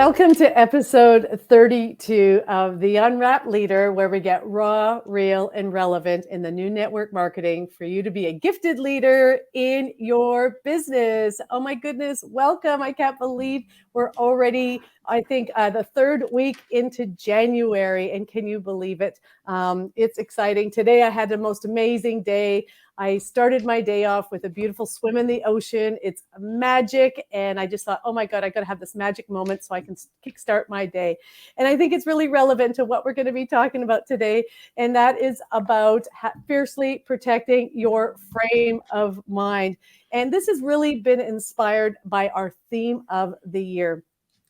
Welcome to episode 32 of the Unwrapped Leader, where we get raw, real, and relevant in the new network marketing for you to be a gifted leader in your business. Oh my goodness, welcome. I can't believe we're already, I think, the third week into January. And can you believe it? It's exciting. Today I had the most amazing day. I started my day off with a beautiful swim in the ocean. It's magic. And I just thought, oh my God, I got to have this magic moment so I can kickstart my day. And I think it's really relevant to what we're going to be talking about today. And that is about fiercely protecting your frame of mind. And this has really been inspired by our theme of the year.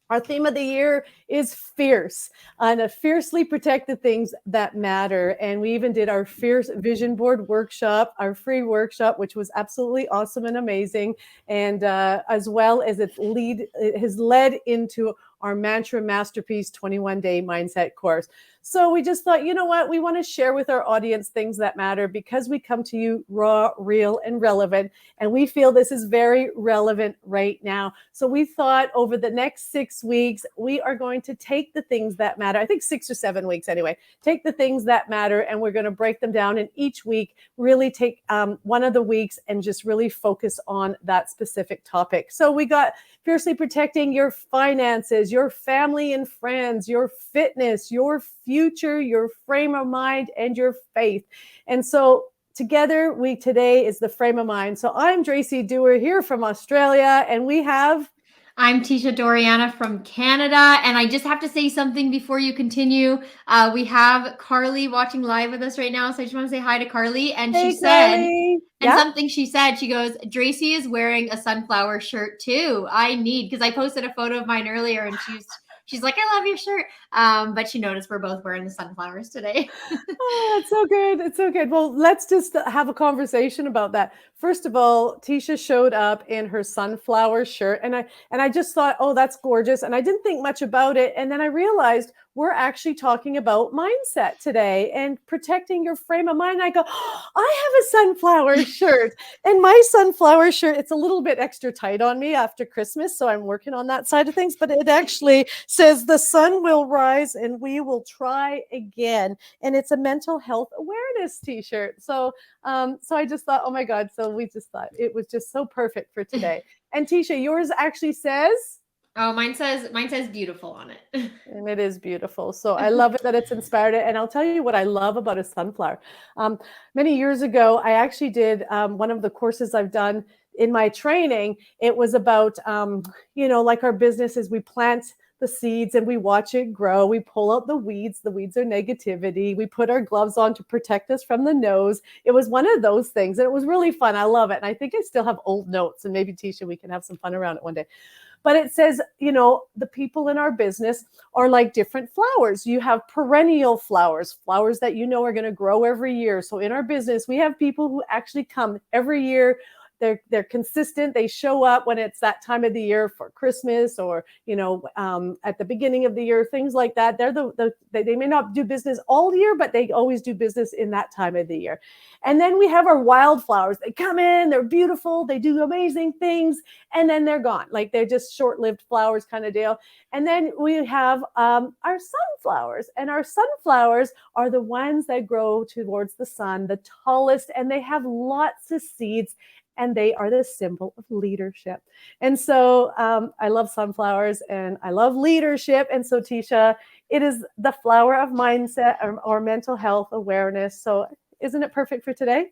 Our theme of the year is fierce, and fiercely protect the things that matter. And we even did our Fierce Vision Board workshop, our free workshop, which was absolutely awesome and amazing. And as well as it has led into our Mantra Masterpiece 21-day mindset course. So we just thought, you know what? We want to share with our audience things that matter because we come to you raw, real, and relevant. And we feel this is very relevant right now. So we thought over the next 6 weeks, we are going to take the things that matter. I think 6 or 7 weeks anyway, take the things that matter. And we're going to break them down. And each week, really take one of the weeks and just really focus on that specific topic. So we got fiercely protecting your finances, your family and friends, your fitness, your future, your frame of mind, and your faith. And so together, today is the frame of mind. So I'm Dracy Dewar here from Australia, and we have... I'm Teisha Dorianna from Canada, and I just have to say something before you continue. We have Carly watching live with us right now, so I just want to say hi to Carly. And Hey, she said, Carly. something she said, she goes, Dracy is wearing a sunflower shirt too. Because I posted a photo of mine earlier, and she's like, I love your shirt. But she noticed we're both wearing the sunflowers today. Oh, it's so good. It's so good. Well, let's just have a conversation about that. First of all, Teisha showed up in her sunflower shirt, and I just thought, oh, that's gorgeous. And I didn't think much about it. And then I realized we're actually talking about mindset today and protecting your frame of mind. I go, oh, I have a sunflower shirt, and my sunflower shirt, it's a little bit extra tight on me after Christmas. So I'm working on that side of things, but it actually says the sun will rise and we will try again. And it's a mental health awareness t-shirt. So I just thought, oh my God. So we just thought it was just so perfect for today. And Teisha, yours actually says... Oh, mine says beautiful on it. And it is beautiful. So I love it that it's inspired it. And I'll tell you what I love about a sunflower. Many years ago, I actually did one of the courses I've done in my training. It was about, like our businesses, we plant the seeds and we watch it grow. We pull out the weeds. The weeds are negativity. We put our gloves on to protect us from the nose. It was one of those things. And it was really fun. I love it. And I think I still have old notes, and maybe Teisha, we can have some fun around it one day. But it says, the people in our business are like different flowers. You have perennial flowers that are going to grow every year. So in our business, we have people who actually come every year. They're consistent. They show up when it's that time of the year for Christmas or, at the beginning of the year, things like that. They may not do business all year, but they always do business in that time of the year. And then we have our wildflowers. They come in, they're beautiful. They do amazing things. And then they're gone. Like they're just short-lived flowers kind of deal. And then we have our sunflowers. And our sunflowers are the ones that grow towards the sun, the tallest, and they have lots of seeds. And they are the symbol of leadership. And so I love sunflowers and I love leadership. And so, Teisha, it is the flower of mindset or mental health awareness. So isn't it perfect for today?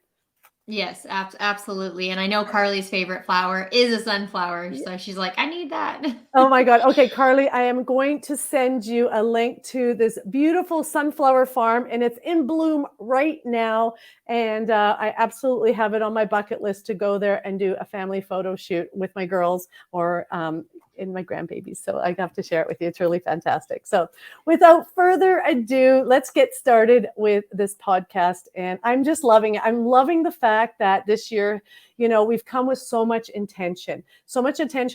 Yes, absolutely. And I know Carly's favorite flower is a sunflower. So she's like, I need that. Oh my God. Okay, Carly, I am going to send you a link to this beautiful sunflower farm, and it's in bloom right now. And I absolutely have it on my bucket list to go there and do a family photo shoot with my girls or in my grandbabies. So I have to share it with you. It's really fantastic. So without further ado, let's get started with this podcast. And I'm just loving it. I'm loving the fact that this year, we've come with so much intention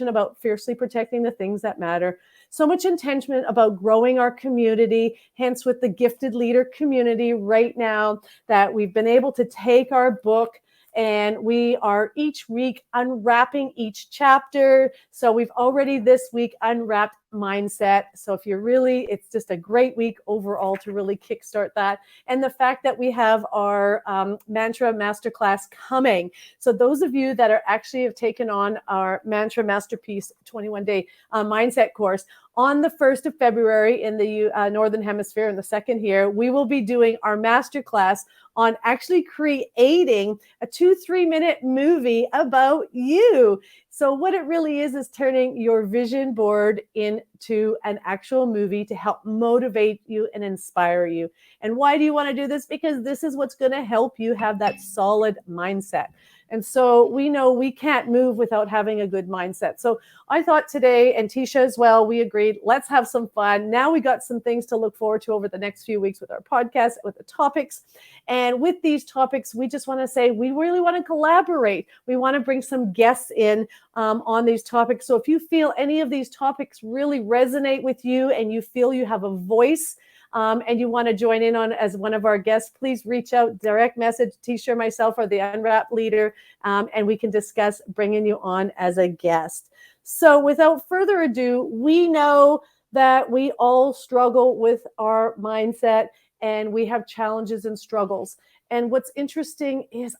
about fiercely protecting the things that matter, so much intention about growing our community, hence with the Gifted Leader community right now, that we've been able to take our book and we are each week unwrapping each chapter. So we've already this week unwrapped mindset. So if you're really, it's just a great week overall to really kickstart that. And the fact that we have our mantra masterclass coming. So those of you that are actually have taken on our mantra masterpiece 21-day mindset course, on the 1st of February in the Northern Hemisphere, and the 2nd here, we will be doing our masterclass on actually creating a 2-3 minute movie about you. So what it really is turning your vision board into an actual movie to help motivate you and inspire you. And why do you want to do this? Because this is what's going to help you have that solid mindset. And so we know we can't move without having a good mindset. So I thought today, and Teisha as well, we agreed, let's have some fun. Now we got some things to look forward to over the next few weeks with our podcast, with the topics. And with these topics, we just want to say, we really want to collaborate. We want to bring some guests in on these topics. So if you feel any of these topics really resonate with you and you feel you have a voice, and you want to join in on as one of our guests, please reach out, direct message Teisha or myself or the Unwrapped Leader, and we can discuss bringing you on as a guest. So without further ado, we know that we all struggle with our mindset and we have challenges and struggles. And what's interesting is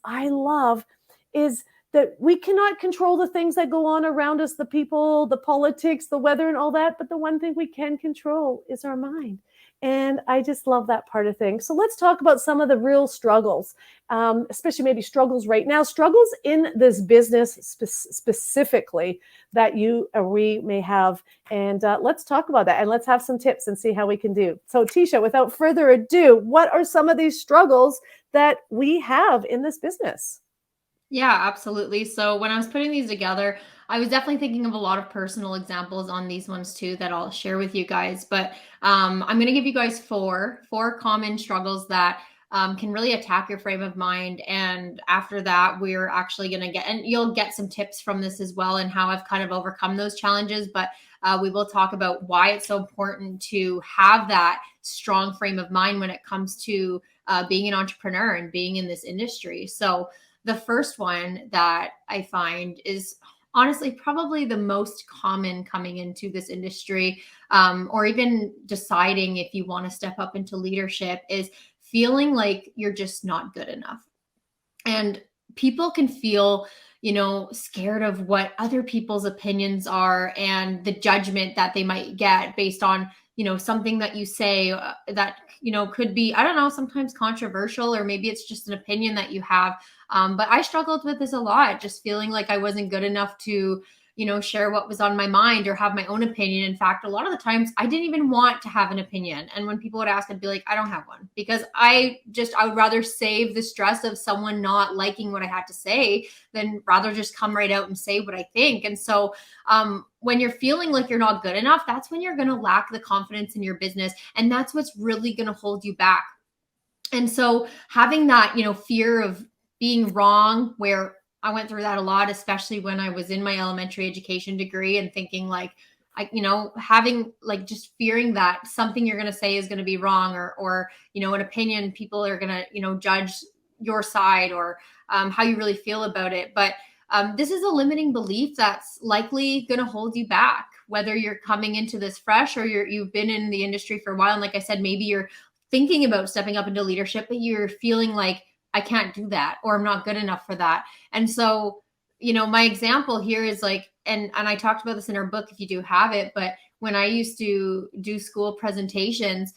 that we cannot control the things that go on around us, the people, the politics, the weather and all that. But the one thing we can control is our mind. And I just love that part of things. So let's talk about some of the real struggles, especially maybe struggles right now, struggles in this business specifically that you or we may have. And let's talk about that and let's have some tips and see how we can do. So Teisha, without further ado, what are some of these struggles that we have in this business? Yeah, absolutely. So when I was putting these together, I was definitely thinking of a lot of personal examples on these ones too that I'll share with you guys. But I'm going to give you guys four common struggles that can really attack your frame of mind. And after that, we're actually going to and you'll get some tips from this as well and how I've kind of overcome those challenges. But we will talk about why it's so important to have that strong frame of mind when it comes to being an entrepreneur and being in this industry. So the first one that I find is honestly probably the most common coming into this industry, or even deciding if you want to step up into leadership, is feeling like you're just not good enough. And people can feel, scared of what other people's opinions are and the judgment that they might get based on, something that you say that, could be, I don't know, sometimes controversial, or maybe it's just an opinion that you have. But I struggled with this a lot, just feeling like I wasn't good enough to, share what was on my mind or have my own opinion. In fact, a lot of the times I didn't even want to have an opinion. And when people would ask, I'd be like, I don't have one, because I would rather save the stress of someone not liking what I had to say than rather just come right out and say what I think. And so when you're feeling like you're not good enough, that's when you're going to lack the confidence in your business. And that's what's really going to hold you back. And so having that, fear of being wrong, where I went through that a lot, especially when I was in my elementary education degree, and thinking like, having like just fearing that something you're going to say is going to be wrong, or, an opinion, people are going to, judge your side, or how you really feel about it. But this is a limiting belief that's likely going to hold you back, whether you're coming into this fresh or you've been in the industry for a while. And like I said, maybe you're thinking about stepping up into leadership, but you're feeling like, I can't do that, or I'm not good enough for that. And so, my example here is like, and I talked about this in our book, if you do have it, but when I used to do school presentations,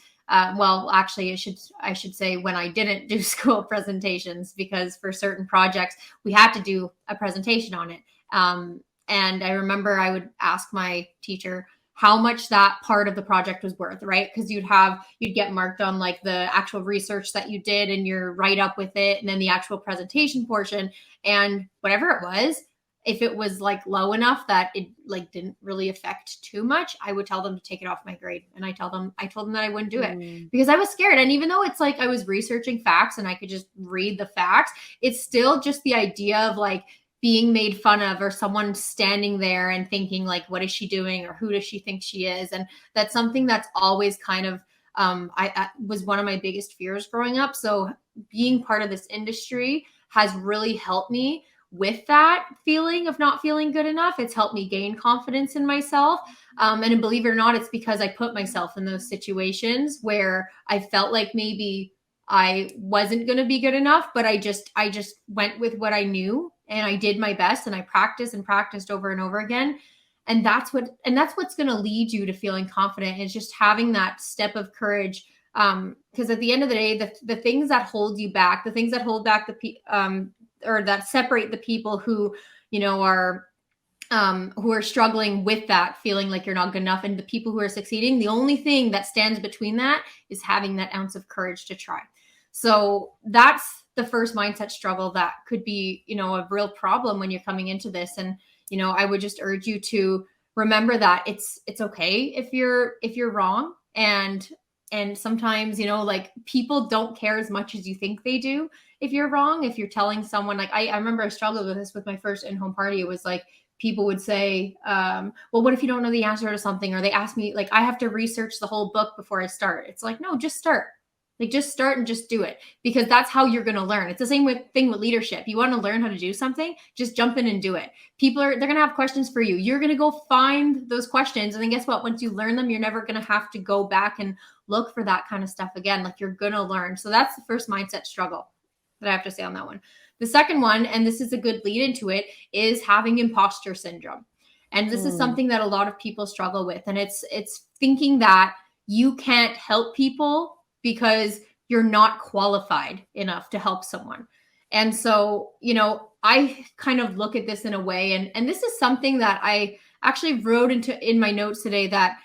well, actually I should say when I didn't do school presentations, because for certain projects, we had to do a presentation on it. And I remember I would ask my teacher how much that part of the project was worth, right? Because you'd get marked on like the actual research that you did and your write up with it, and then the actual presentation portion, and whatever it was, if it was like low enough that it like didn't really affect too much, I would tell them to take it off my grade. And I told them that I wouldn't do it because I was scared. And even though it's like I was researching facts and I could just read the facts, it's still just the idea of like being made fun of, or someone standing there and thinking like, what is she doing, or who does she think she is? And that's something that's always kind of, I was one of my biggest fears growing up. So being part of this industry has really helped me with that feeling of not feeling good enough. It's helped me gain confidence in myself. And believe it or not, it's because I put myself in those situations where I felt like maybe I wasn't going to be good enough, but I just went with what I knew and I did my best and I practiced over and over again. And that's what's going to lead you to feeling confident, is just having that step of courage. Because at the end of the day, the things that hold you back, the things that hold back or that separate the people who, are struggling with that feeling like you're not good enough, and the people who are succeeding, the only thing that stands between that is having that ounce of courage to try. So that's the first mindset struggle that could be, a real problem when you're coming into this. And, I would just urge you to remember that it's okay if you're wrong. And sometimes, like, people don't care as much as you think they do if you're wrong. If you're telling someone, like, I remember I struggled with this with my first in-home party. It was like, people would say, well, what if you don't know the answer to something? Or they ask me, like, I have to research the whole book before I start. It's like, no, just start. Like, just start and just do it, because that's how you're going to learn. It's the same thing with leadership. You want to learn how to do something, just jump in and do it. They're going to have questions for you. You're going to go find those questions. And then guess what? Once you learn them, you're never going to have to go back and look for that kind of stuff again. Like, you're going to learn. So that's the first mindset struggle that I have to say on that one. The second one, and this is a good lead into it, is having imposter syndrome. And this is something that a lot of people struggle with. And it's thinking that you can't help people because you're not qualified enough to help someone. And so, I kind of look at this in a way, and this is something that I actually wrote in my notes today, that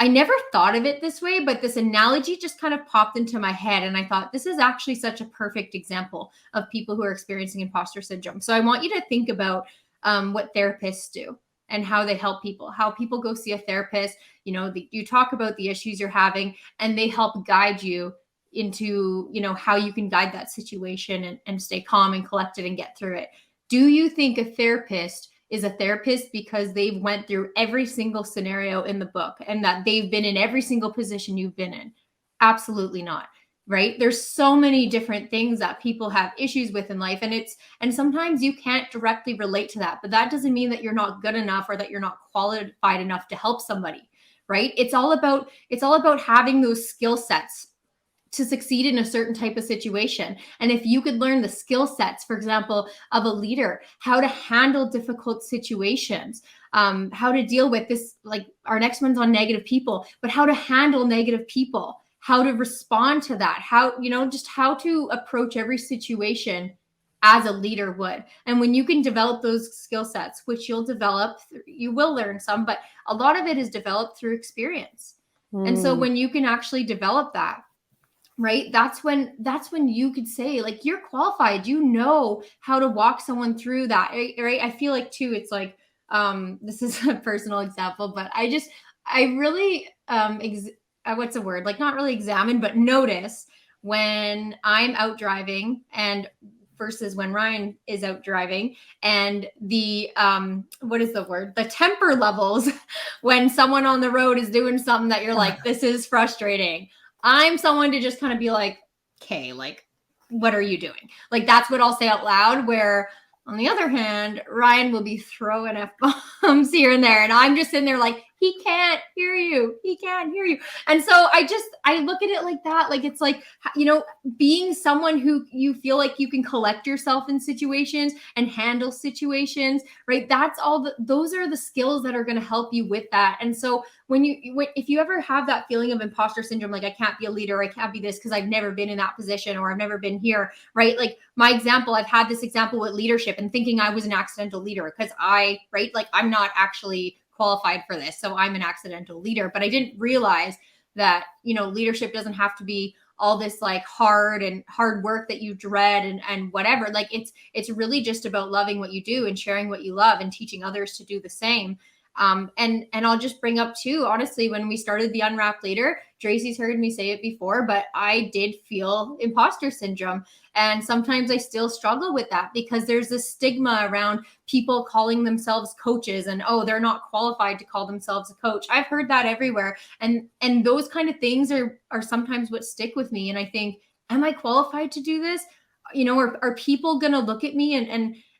I never thought of it this way, but this analogy just kind of popped into my head. And I thought, this is actually such a perfect example of people who are experiencing imposter syndrome. So I want you to think about what therapists do and how they help people, how people go see a therapist. You talk about the issues you're having, and they help guide you into, how you can guide that situation and stay calm and collected and get through it. Do you think a therapist is a therapist because they've went through every single scenario in the book and that they've been in every single position you've been in? Absolutely not. Right? There's so many different things that people have issues with in life. And sometimes you can't directly relate to that, but that doesn't mean that you're not good enough or that you're not qualified enough to help somebody. Right? It's all about having those skill sets to succeed in a certain type of situation. And if you could learn the skill sets, for example, of a leader, how to handle difficult situations, how to deal with this, like our next one's on negative people, but how to handle negative people, how to respond to that, just how to approach every situation as a leader would. And when you can develop those skill sets, which you will learn some, but a lot of it is developed through experience. And so when you can actually develop that, right, that's when you could say, like, you're qualified, how to walk someone through that. Right. I feel like too, it's like, this is a personal example, but I really, what's the word? Like, not really examine, but notice when I'm out driving and versus when Ryan is out driving, and the, what is the word? The temper levels when someone on the road is doing something that you're like, this is frustrating. I'm someone to just kind of be like, okay, like, what are you doing? Like, that's what I'll say out loud, where on the other hand, Ryan will be throwing F-bombs here and there. And I'm just sitting there like, he can't hear you. He can't hear you. And so I look at it like that. Like, it's like, being someone who you feel like you can collect yourself in situations and handle situations, right? Those are the skills that are going to help you with that. And so if you ever have that feeling of imposter syndrome, like, I can't be a leader, I can't be this because I've never been in that position, or I've never been here, right? Like, my example, I've had this example with leadership and thinking I was an accidental leader because I'm not actually qualified for this. So I'm an accidental leader, but I didn't realize that, leadership doesn't have to be all this like hard work that you dread and whatever. Like, it's really just about loving what you do and sharing what you love and teaching others to do the same. And I'll just bring up too, honestly, when we started the Unwrapped Leader, Dracy's heard me say it before, but I did feel imposter syndrome. And sometimes I still struggle with that because there's this stigma around people calling themselves coaches and, oh, they're not qualified to call themselves a coach. I've heard that everywhere. And those kind of things are sometimes what stick with me. And I think, am I qualified to do this? Are people going to look at me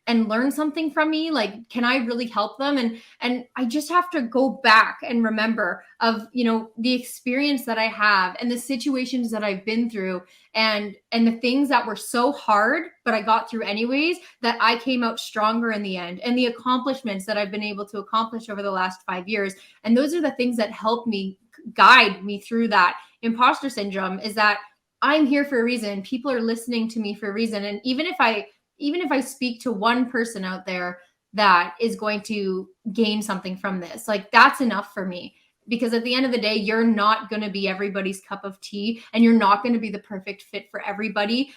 and learn something from me? Like, can I really help them? And I just have to go back and remember of, the experience that I have and the situations that I've been through and the things that were so hard, but I got through anyways, that I came out stronger in the end, and the accomplishments that I've been able to accomplish over the last 5 years. And those are the things that help me guide me through that imposter syndrome, is that I'm here for a reason. People are listening to me for a reason. And even if I speak to one person out there that is going to gain something from this, like, that's enough for me. Because at the end of the day, you're not going to be everybody's cup of tea, and you're not going to be the perfect fit for everybody,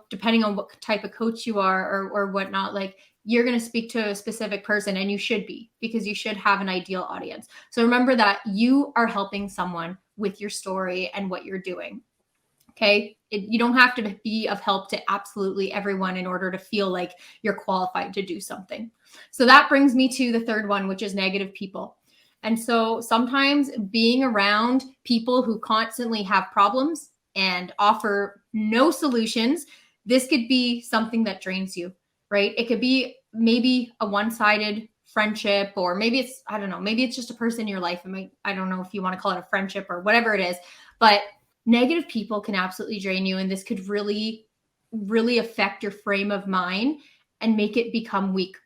depending on what type of coach you are or whatnot. Like, you're going to speak to a specific person, and you should be, because you should have an ideal audience. So remember that you are helping someone with your story and what you're doing. Okay. You don't have to be of help to absolutely everyone in order to feel like you're qualified to do something. So that brings me to the third one, which is negative people. And so sometimes being around people who constantly have problems and offer no solutions, this could be something that drains you, right? It could be maybe a one-sided friendship, or maybe it's, I don't know, maybe it's just a person in your life. I don't know if you want to call it a friendship or whatever it is, but negative people can absolutely drain you. And this could really, really affect your frame of mind and make it become weak.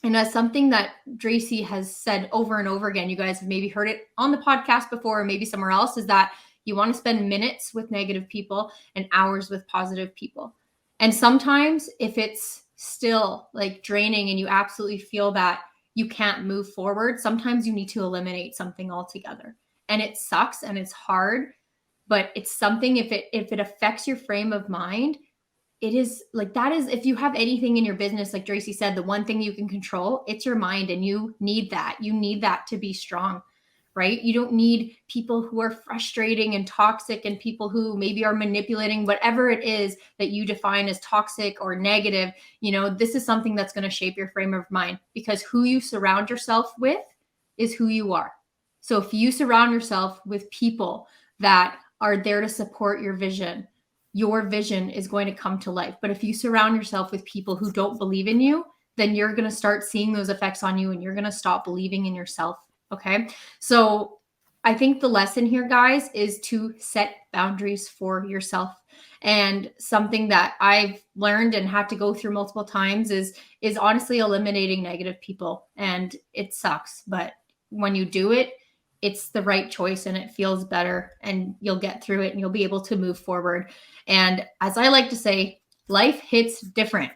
And that's something that Dracy has said over and over again. You guys have maybe heard it on the podcast before, or maybe somewhere else, is that you want to spend minutes with negative people and hours with positive people. And sometimes if it's still like draining and you absolutely feel that you can't move forward, sometimes you need to eliminate something altogether. And it sucks and it's hard, but it's something, if it affects your frame of mind, it is like, that is, if you have anything in your business, like Dracy said, the one thing you can control, it's your mind, and you need that. You need that to be strong, right? You don't need people who are frustrating and toxic, and people who maybe are manipulating, whatever it is that you define as toxic or negative. This is something that's going to shape your frame of mind, because who you surround yourself with is who you are. So if you surround yourself with people that are there to support your vision is going to come to life. But if you surround yourself with people who don't believe in you, then you're going to start seeing those effects on you, and you're going to stop believing in yourself. Okay. So I think the lesson here, guys, is to set boundaries for yourself. And something that I've learned and had to go through multiple times is honestly eliminating negative people. And it sucks, but when you do it, it's the right choice, and it feels better, and you'll get through it, and you'll be able to move forward. And as I like to say, life hits different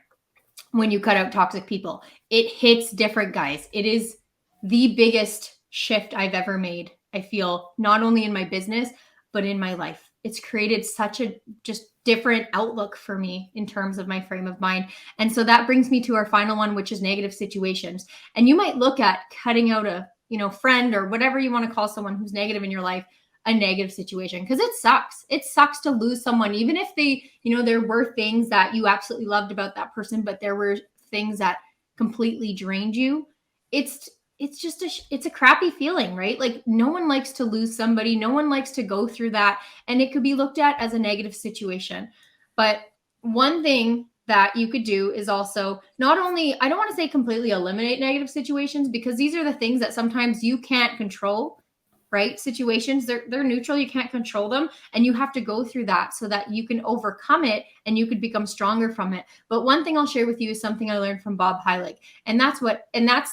when you cut out toxic people. It hits different, guys. It is the biggest shift I've ever made, I feel, not only in my business, but in my life. It's created such a just different outlook for me in terms of my frame of mind. And so that brings me to our final one, which is negative situations. And you might look at cutting out a friend, or whatever you want to call someone who's negative in your life, a negative situation, because it sucks. It sucks to lose someone, even if they, there were things that you absolutely loved about that person, but there were things that completely drained you. It's just it's a crappy feeling, right? Like, no one likes to lose somebody. No one likes to go through that. And it could be looked at as a negative situation. But one thing that you could do is also not only, I don't want to say completely eliminate negative situations, because these are the things that sometimes you can't control, right? Situations, they're neutral. You can't control them, and you have to go through that so that you can overcome it and you could become stronger from it. But one thing I'll share with you is something I learned from Bob Heilig. And that's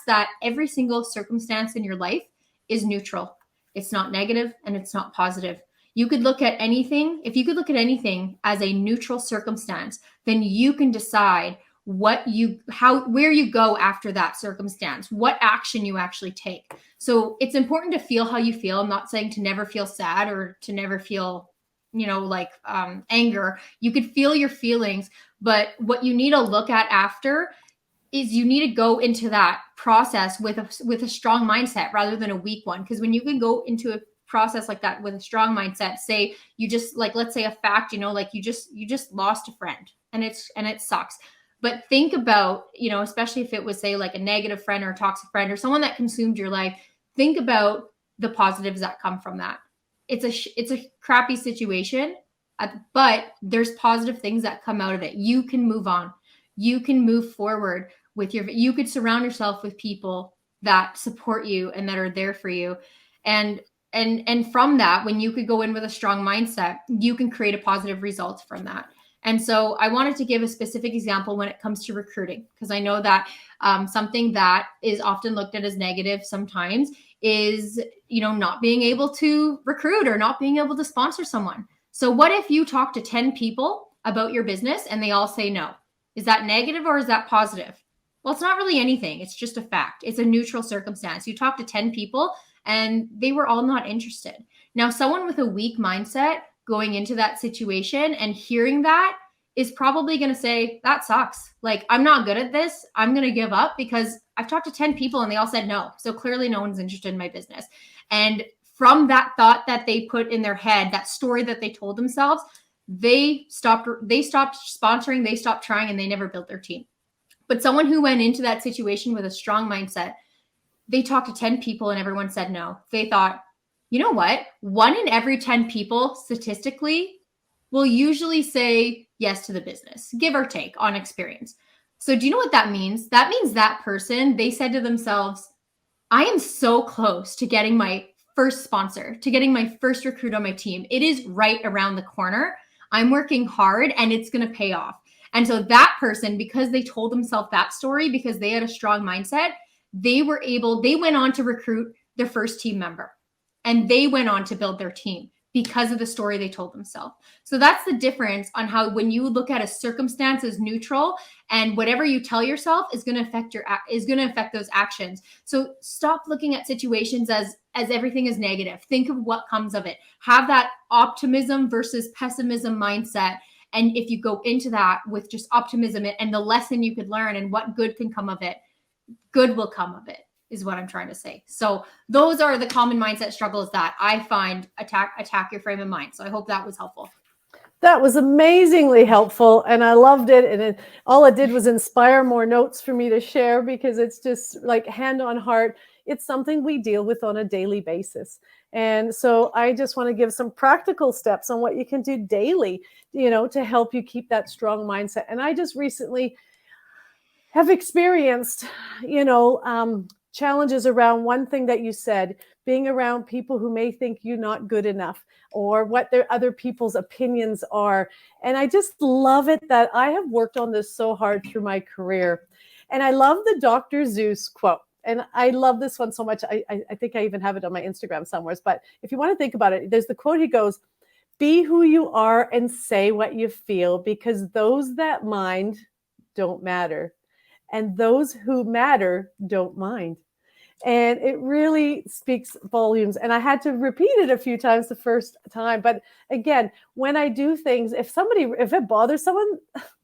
that every single circumstance in your life is neutral. It's not negative and it's not positive. You could look at anything. If you could look at anything as a neutral circumstance, then you can decide where you go after that circumstance, what action you actually take. So it's important to feel how you feel. I'm not saying to never feel sad or to never feel, anger. You could feel your feelings, but what you need to look at after is you need to go into that process with a strong mindset rather than a weak one. Because when you can go into a process like that with a strong mindset, say you just, like, let's say a fact, you just lost a friend, and it sucks. But think about, especially if it was, say, like a negative friend or a toxic friend or someone that consumed your life, think about the positives that come from that. It's a crappy situation, but there's positive things that come out of it. You can move on. you can move forward with you could surround yourself with people that support you and that are there for you. And from that, when you could go in with a strong mindset, you can create a positive result from that. And so I wanted to give a specific example when it comes to recruiting, because I know that something that is often looked at as negative sometimes is, not being able to recruit or not being able to sponsor someone. So what if you talk to 10 people about your business and they all say no? Is that negative or is that positive? Well, it's not really anything. It's just a fact. It's a neutral circumstance. You talk to 10 people and they were all not interested. Now, someone with a weak mindset going into that situation and hearing that is probably going to say, that sucks. Like, I'm not good at this. I'm going to give up because I've talked to 10 people and they all said no. So clearly no one's interested in my business. And from that thought that they put in their head, that story that they told themselves, they stopped sponsoring, they stopped trying, and they never built their team. But someone who went into that situation with a strong mindset, they talked to 10 people and everyone said no. They thought, you know what? 1 in every 10 people statistically will usually say yes to the business, give or take on experience. So do you know what that means? That means that person, they said to themselves, I am so close to getting my first sponsor, to getting my first recruit on my team. It is right around the corner. I'm working hard and it's going to pay off. And so that person, because they told themselves that story, because they had a strong mindset, they went on to recruit their first team member and they went on to build their team because of the story they told themselves. So that's the difference on how, when you look at a circumstance as neutral, and whatever you tell yourself is going to affect those actions. So stop looking at situations as everything is negative. Think of what comes of it. Have that optimism versus pessimism mindset. And if you go into that with just optimism and the lesson you could learn and what good can come of it, good will come of it, is what I'm trying to say. So those are the common mindset struggles that I find attack your frame of mind. So I hope that was helpful. That was amazingly helpful, and I loved it. And all it did was inspire more notes for me to share, because it's just like hand on heart. It's something we deal with on a daily basis. And so I just want to give some practical steps on what you can do daily, to help you keep that strong mindset. And I just recently have experienced, challenges around one thing that you said, being around people who may think you're not good enough, or what their other people's opinions are. And I just love it that I have worked on this so hard through my career. And I love the Dr. Seuss quote. And I love this one so much. I think I even have it on my Instagram somewhere. But if you want to think about it, there's the quote. He goes, be who you are and say what you feel, because those that mind don't matter, and those who matter don't mind. And it really speaks volumes. And I had to repeat it a few times the first time. But again, when I do things, if it bothers someone,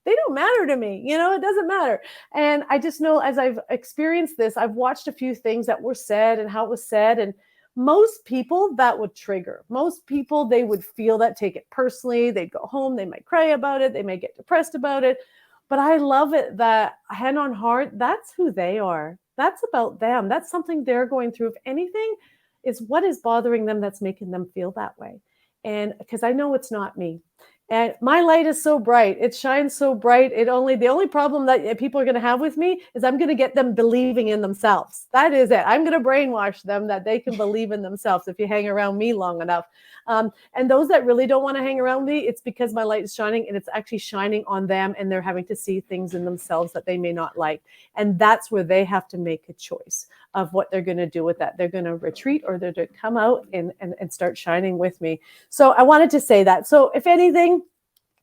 they don't matter to me. It doesn't matter. And I just know, as I've experienced this, I've watched a few things that were said and how it was said. And most people that would trigger. Most people, they would feel that, take it personally. They'd go home. They might cry about it. They may get depressed about it. But I love it that, hand on heart, that's who they are. That's about them. That's something they're going through. If anything, is what is bothering them that's making them feel that way. And because I know it's not me. And my light is so bright. It shines so bright. The only problem that people are going to have with me is I'm going to get them believing in themselves. That is it. I'm going to brainwash them that they can believe in themselves if you hang around me long enough. And those that really don't want to hang around me, it's because my light is shining, and it's actually shining on them, and they're having to see things in themselves that they may not like. And that's where they have to make a choice of what they're going to do with that. They're going to retreat, or they're going to come out and start shining with me. So I wanted to say that. So if anything,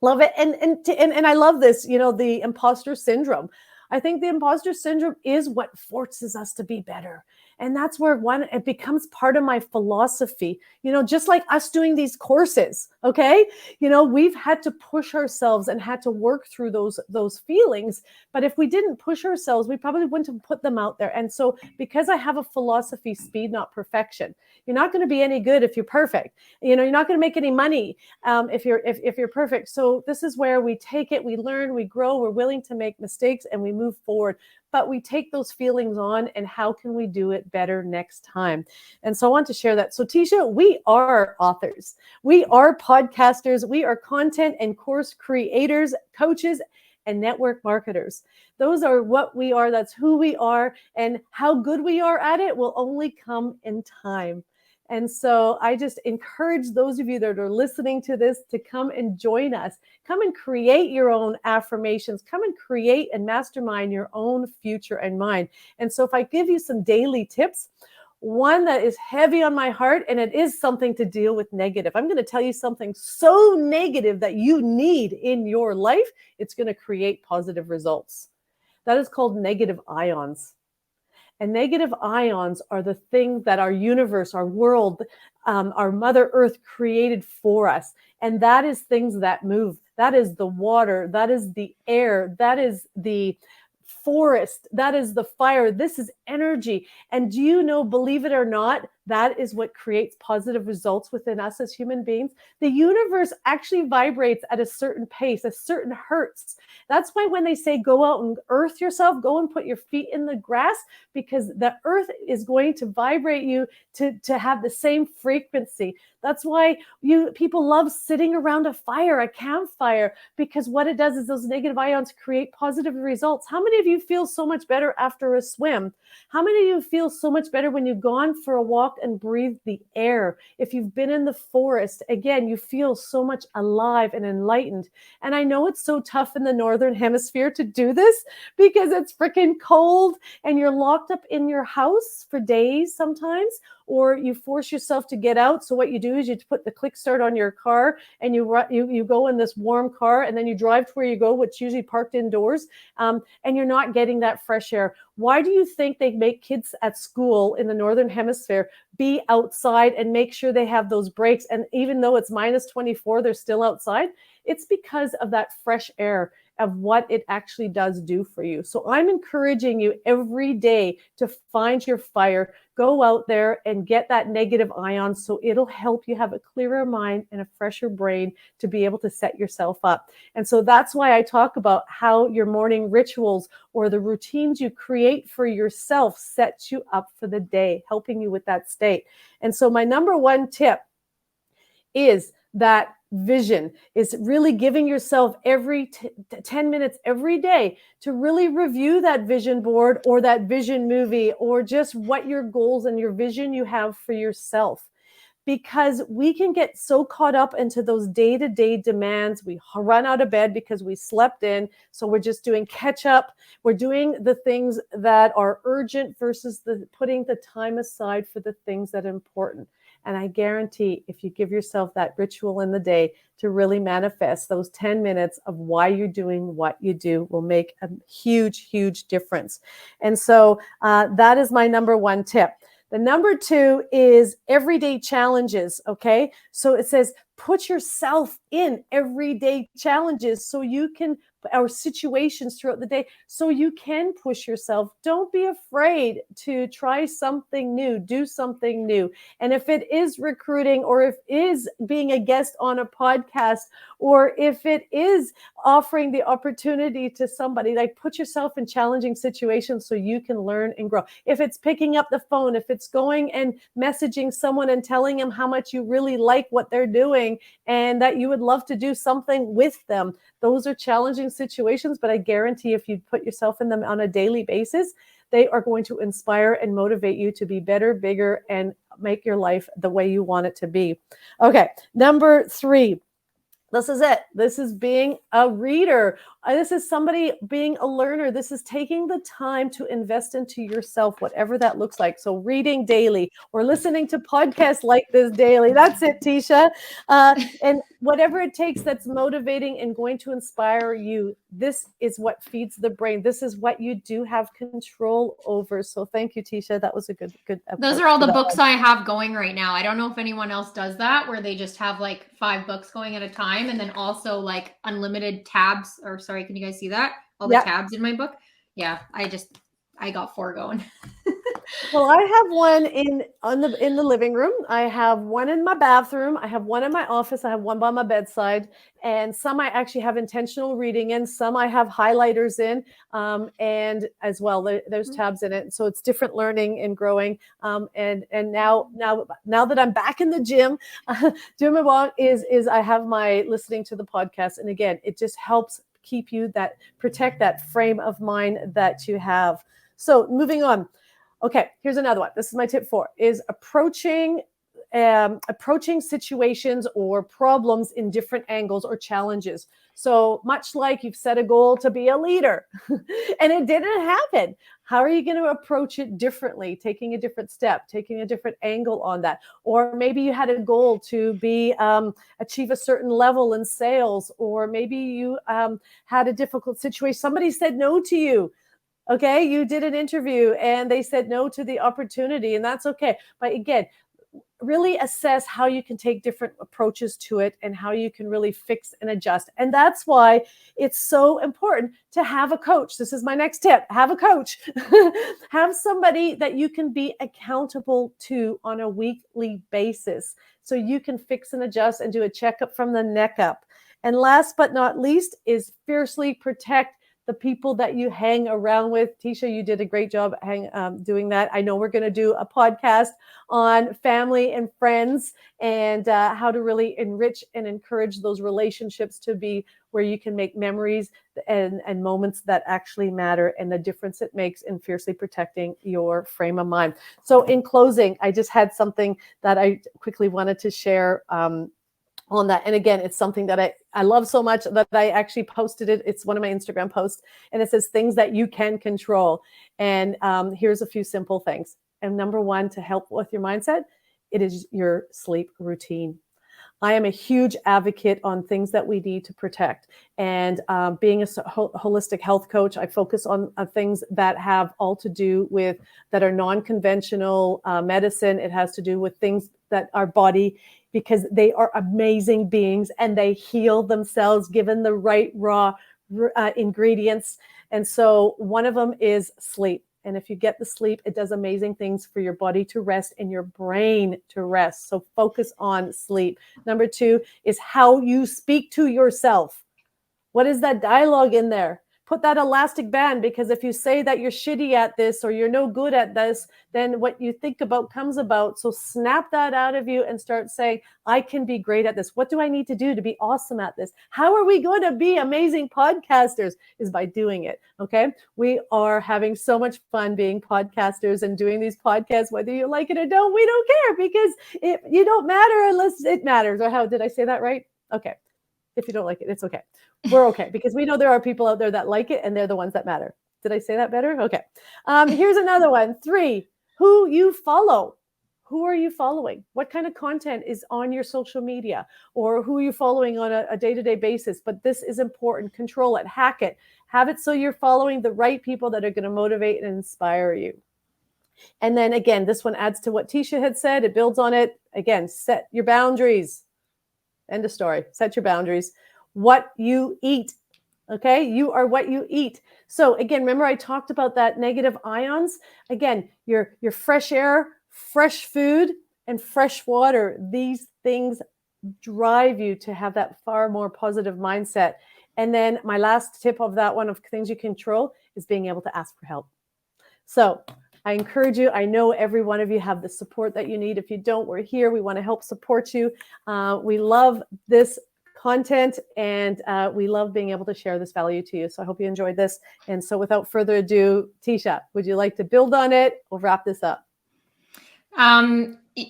love it. And I love this, the imposter syndrome. I think the imposter syndrome is what forces us to be better. And that's where it becomes part of my philosophy, just like us doing these courses. Okay. We've had to push ourselves and had to work through those feelings. But if we didn't push ourselves, we probably wouldn't have put them out there. And so, because I have a philosophy, speed, not perfection, you're not going to be any good if you're perfect. You're not going to make any money if you're perfect. So this is where we take it, we learn, we grow, we're willing to make mistakes, and we move forward. But we take those feelings on, and how can we do it better next time? And so I want to share that. So Teisha, we are authors. We are podcasters. We are content and course creators, coaches, and network marketers. Those are what we are. That's who we are. And how good we are at it will only come in time. And so I just encourage those of you that are listening to this to come and join us. Come and create your own affirmations. Come and create and mastermind your own future and mind. And so if I give you some daily tips, one that is heavy on my heart, and it is something to deal with negative. I'm going to tell you something so negative that you need in your life. It's going to create positive results. That is called negative ions. And negative ions are the things that our universe, our world, our Mother Earth created for us. And that is things that move. That is the water. That is the air. That is the forest. That is the fire. This is energy. And do you know, believe it or not, that is what creates positive results within us as human beings. The universe actually vibrates at a certain pace, a certain hertz. That's why when they say go out and earth yourself, go and put your feet in the grass, because the earth is going to vibrate you to have the same frequency. That's why people love sitting around a fire, a campfire, because what it does is those negative ions create positive results. How many of you feel so much better after a swim? How many of you feel so much better when you've gone for a walk and breathed the air? If you've been in the forest, again, you feel so much alive and enlightened. And I know it's so tough in the Northern Hemisphere to do this because it's freaking cold and you're locked up in your house for days sometimes, or you force yourself to get out. So what you do is you put the click start on your car and you go in this warm car and then you drive to where you go, which usually parked indoors, and you're not getting that fresh air. Why do you think they make kids at school in the Northern Hemisphere be outside and make sure they have those breaks? And even though it's minus 24, they're still outside. It's because of that fresh air, of what it actually does do for you. So I'm encouraging you every day to find your fire, go out there and get that negative ion, so it'll help you have a clearer mind and a fresher brain to be able to set yourself up. And so that's why I talk about how your morning rituals or the routines you create for yourself sets you up for the day, helping you with that state. And so my number one tip is that vision, is really giving yourself every 10 minutes every day to really review that vision board or that vision movie, or just what your goals and your vision you have for yourself. Because we can get so caught up into those day-to-day demands. We run out of bed because we slept in. So we're just doing catch up. We're doing the things that are urgent versus putting the time aside for the things that are important. And I guarantee if you give yourself that ritual in the day to really manifest those 10 minutes of why you're doing what you do, will make a huge, huge difference. And so that is my number one tip. The number two is everyday challenges. Okay. So it says, put yourself in everyday challenges so you can, or situations throughout the day, so you can push yourself. Don't be afraid to try something new, do something new. And if it is recruiting, or if it is being a guest on a podcast, or if it is offering the opportunity to somebody, like, put yourself in challenging situations so you can learn and grow. If it's picking up the phone, if it's going and messaging someone and telling them how much you really like what they're doing and that you would love to do something with them. Those are challenging situations, but I guarantee if you put yourself in them on a daily basis, they are going to inspire and motivate you to be better, bigger, and make your life the way you want it to be. Okay, number three. This is it. This is being a reader. This is somebody being a learner. This is taking the time to invest into yourself, whatever that looks like. So reading daily or listening to podcasts like this daily. That's it, Teisha. And whatever it takes that's motivating and going to inspire you. This is what feeds the brain. This is what you do have control over. So thank you, Teisha. That was a good. Those are all the books I have going right now. I don't know if anyone else does that, where they just have like 5 books going at a time, and then also like unlimited tabs. Or sorry, can you guys see that? All the tabs in my book. Yeah, I got 4 going. Well, I have one in the living room. I have one in my bathroom. I have one in my office. I have one by my bedside, and some I actually have intentional reading in. Some I have highlighters in, and as well there's tabs in it. So it's different learning and growing. And now that I'm back in the gym, doing my walk is I have my listening to the podcast, and again, it just helps keep you protect that frame of mind that you have. So moving on. Okay, here's another one. This is my tip 4, is approaching situations or problems in different angles or challenges. So much like you've set a goal to be a leader and it didn't happen. How are you going to approach it differently, taking a different step, taking a different angle on that? Or maybe you had a goal to achieve a certain level in sales, or maybe you had a difficult situation. Somebody said no to you. Okay, you did an interview and they said no to the opportunity, and that's okay. But again, really assess how you can take different approaches to it and how you can really fix and adjust. And that's why it's so important to have a coach. This is my next tip. Have a coach. Have somebody that you can be accountable to on a weekly basis so you can fix and adjust and do a checkup from the neck up. And last but not least is fiercely protect the people that you hang around with. Teisha, you did a great job doing that. I know we're going to do a podcast on family and friends and how to really enrich and encourage those relationships to be where you can make memories and moments that actually matter, and the difference it makes in fiercely protecting your frame of mind. So in closing, I just had something that I quickly wanted to share on that. And again, it's something that I love so much that I actually posted it. It's one of my Instagram posts, and it says things that you can control. And here's a few simple things. And number 1, to help with your mindset, it is your sleep routine. I am a huge advocate on things that we need to protect. And being a holistic health coach, I focus on things that have all to do with, that are non-conventional medicine. It has to do with things that our body, because they are amazing beings and they heal themselves given the right raw ingredients. And so one of them is sleep. And if you get the sleep, it does amazing things for your body to rest and your brain to rest. So focus on sleep. Number 2 is how you speak to yourself. What is that dialogue in there? Put that elastic band, because if you say that you're shitty at this or you're no good at this, then what you think about comes about. So snap that out of you and start saying, I can be great at this. What do I need to do to be awesome at this? How are we going to be amazing podcasters? Is by doing it. Okay. We are having so much fun being podcasters and doing these podcasts, whether you like it or don't. We don't care, because you don't matter unless it matters. Or how did I say that right? Okay. If you don't like it, it's okay. We're okay, because we know there are people out there that like it, and they're the ones that matter. Did I say that better? Okay. Here's another one. 3, who you follow. Who are you following? What kind of content is on your social media, or who are you following on a day-to-day basis? But this is important. Control it, hack it, have it so you're following the right people that are going to motivate and inspire you. And then again, this one adds to what Teisha had said. It builds on it. Again, set your boundaries. End of story. Set your boundaries. What you eat. Okay. You are what you eat. So again, remember I talked about that negative ions. Again, your fresh air, fresh food, and fresh water. These things drive you to have that far more positive mindset. And then my last tip of that one of things you control is being able to ask for help. So I encourage you. I know every one of you have the support that you need. If you don't, we're here. We want to help support you. We love this content, and we love being able to share this value to you. So I hope you enjoyed this. And so without further ado, Teisha, would you like to build on it? We'll wrap this up.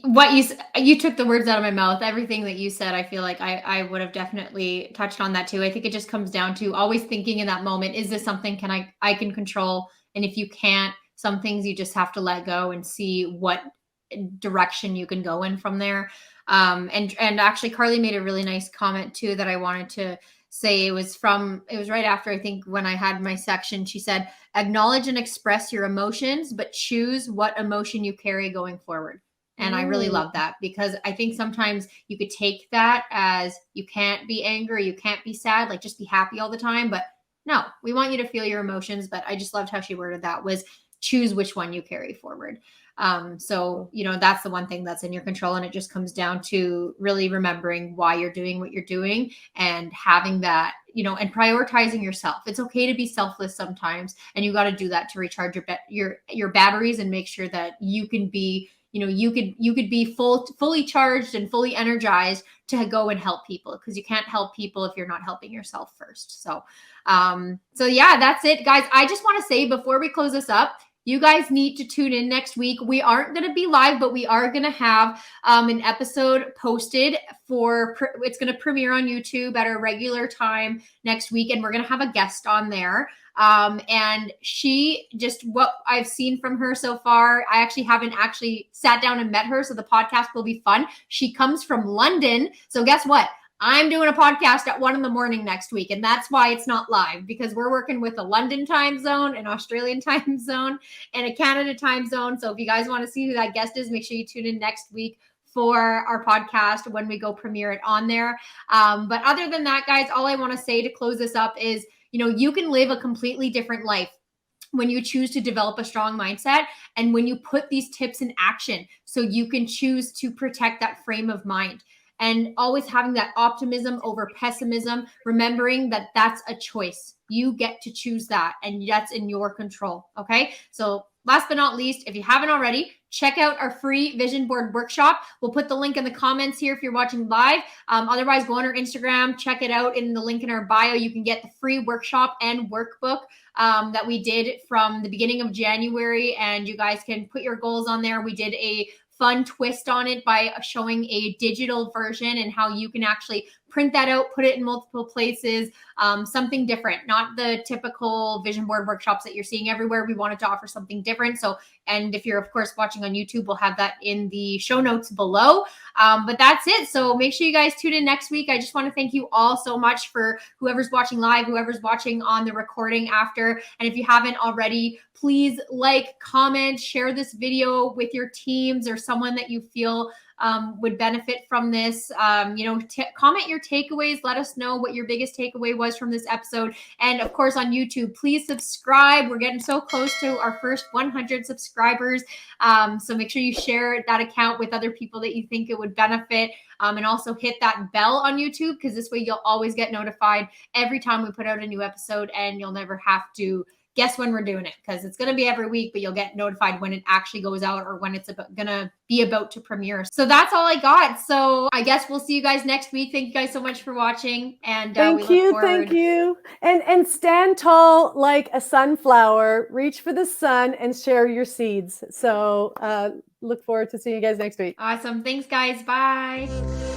What you took the words out of my mouth. Everything that you said, I feel like I would have definitely touched on that too. I think it just comes down to always thinking in that moment, is this something I can control? And if you can't, some things you just have to let go and see what direction you can go in from there. And actually Carly made a really nice comment too that I wanted to say. It was right after, I think, when I had my section. She said, acknowledge and express your emotions, but choose what emotion you carry going forward. And I really love that, because I think sometimes you could take that as you can't be angry, you can't be sad, like just be happy all the time. But no, we want you to feel your emotions. But I just loved how she worded that, was choose which one you carry forward. So, that's the one thing that's in your control. And it just comes down to really remembering why you're doing what you're doing, and having that, and prioritizing yourself. It's okay to be selfless sometimes. And you got to do that to recharge your batteries and make sure that you can be you could be fully charged and fully energized to go and help people, because you can't help people if you're not helping yourself first. So yeah, that's it, guys. I just want to say before we close this up, you guys need to tune in next week. We aren't going to be live, but we are going to have an episode posted it's going to premiere on YouTube at a regular time next week. And we're going to have a guest on there. And what I've seen from her so far, I haven't sat down and met her. So the podcast will be fun. She comes from London. So guess what? I'm doing a podcast at 1 a.m. next week. And that's why it's not live, because we're working with a London time zone, an Australian time zone, and a Canada time zone. So if you guys want to see who that guest is, make sure you tune in next week for our podcast when we go premiere it on there. But other than that, guys, all I want to say to close this up is, you can live a completely different life when you choose to develop a strong mindset and when you put these tips in action, so you can choose to protect that frame of mind. And always having that optimism over pessimism, remembering that that's a choice. You get to choose that, and that's in your control. Okay. So last but not least, if you haven't already, check out our free vision board workshop. We'll put the link in the comments here if you're watching live. Otherwise, go on our Instagram, check it out in the link in our bio. You can get the free workshop and workbook that we did from the beginning of January, and you guys can put your goals on there. We did a fun twist on it by showing a digital version and how you can actually print that out, put it in multiple places, something different, not the typical vision board workshops that you're seeing everywhere. We wanted to offer something different. So, and if you're of course watching on YouTube, we'll have that in the show notes below. But that's it. So make sure you guys tune in next week. I just want to thank you all so much for whoever's watching live, whoever's watching on the recording after. And if you haven't already, please like, comment, share this video with your teams or someone that you feel would benefit from this. Comment your takeaways. Let us know what your biggest takeaway was from this episode. And of course, on YouTube, please subscribe. We're getting so close to our first 100 subscribers. So make sure you share that account with other people that you think it would benefit. And also hit that bell on YouTube, because this way you'll always get notified every time we put out a new episode, and you'll never have to guess when we're doing it, because it's going to be every week, but you'll get notified when it actually goes out or when it's going to be about to premiere. So that's all I got. So I guess we'll see you guys next week. Thank you guys so much for watching. And Thank you. And stand tall like a sunflower, reach for the sun, and share your seeds. So look forward to seeing you guys next week. Awesome. Thanks, guys. Bye.